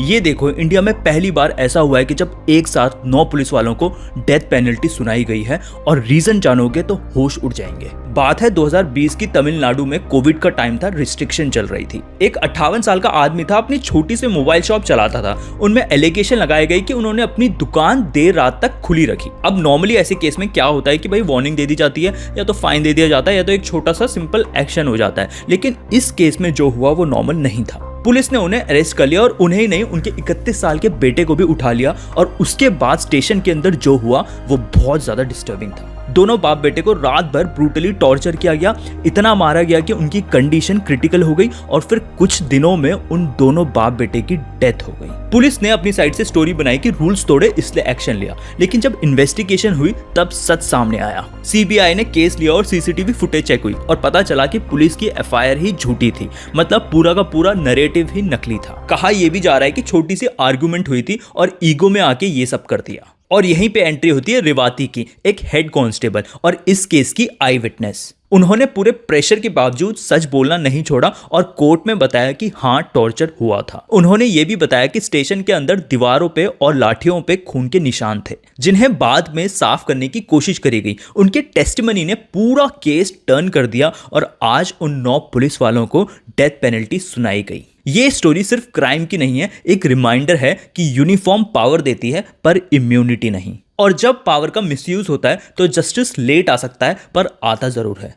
ये देखो, इंडिया में पहली बार ऐसा हुआ है कि जब एक साथ 9 पुलिस वालों को डेथ पेनल्टी सुनाई गई है, और रीजन जानोगे तो होश उड़ जाएंगे। बात है 2020 की। तमिलनाडु में कोविड का टाइम था, रिस्ट्रिक्शन चल रही थी। एक 58 साल का आदमी था, अपनी छोटी सी मोबाइल शॉप चलाता था। उनमें एलिगेशन लगाए गए कि उन्होंने अपनी दुकान देर रात तक खुली रखी। अब नॉर्मली ऐसे केस में क्या होता है कि भाई वार्निंग दे दी जाती है, या तो फाइन दे दिया जाता है, या तो एक छोटा सा सिंपल एक्शन हो जाता है। लेकिन इस केस में जो हुआ वो नॉर्मल नहीं था। पुलिस ने उन्हें अरेस्ट कर लिया, और उन्हें ही नहीं, उनके 31 साल के बेटे को भी उठा लिया। और उसके बाद स्टेशन के अंदर जो हुआ वो बहुत ज्यादा डिस्टर्बिंग था। दोनों बाप बेटे को रात भर ब्रूटली टॉर्चर किया गया, इतना मारा गया कि उनकी कंडीशन क्रिटिकल हो गई, और फिर कुछ दिनों में उन दोनों बाप बेटे की डेथ हो गई। पुलिस ने अपनी साइड से स्टोरी बनाई कि रूल्स तोड़े इसलिए एक्शन लिया, लेकिन जब इन्वेस्टिगेशन हुई तब सच सामने आया। सीबीआई ने केस लिया और सीसीटीवी फुटेज चेक हुई, और पता चला कि पुलिस की एफआईआर ही झूठी थी। मतलब पूरा का पूरा नैरेटिव ही नकली था। कहा यह भी जा रहा है कि छोटी सी आर्गुमेंट हुई थी और ईगो में आके ये सब कर दिया। और यहीं पे एंट्री होती है रेवाती की, एक हेड कांस्टेबल और इस केस की आई विटनेस। उन्होंने पूरे प्रेशर के बावजूद सच बोलना नहीं छोड़ा और कोर्ट में बताया कि हाँ, टॉर्चर हुआ था। उन्होंने ये भी बताया कि स्टेशन के अंदर दीवारों पे और लाठियों पे खून के निशान थे, जिन्हें बाद में साफ करने की कोशिश करी गई। उनके टेस्टिमनी ने पूरा केस टर्न कर दिया, और आज उन 9 पुलिस वालों को डेथ पेनल्टी सुनाई गई। ये स्टोरी सिर्फ क्राइम की नहीं है, एक रिमाइंडर है कि यूनिफॉर्म पावर देती है पर इम्यूनिटी नहीं। और जब पावर का मिसयूज होता है तो जस्टिस लेट आ सकता है, पर आता जरूर है।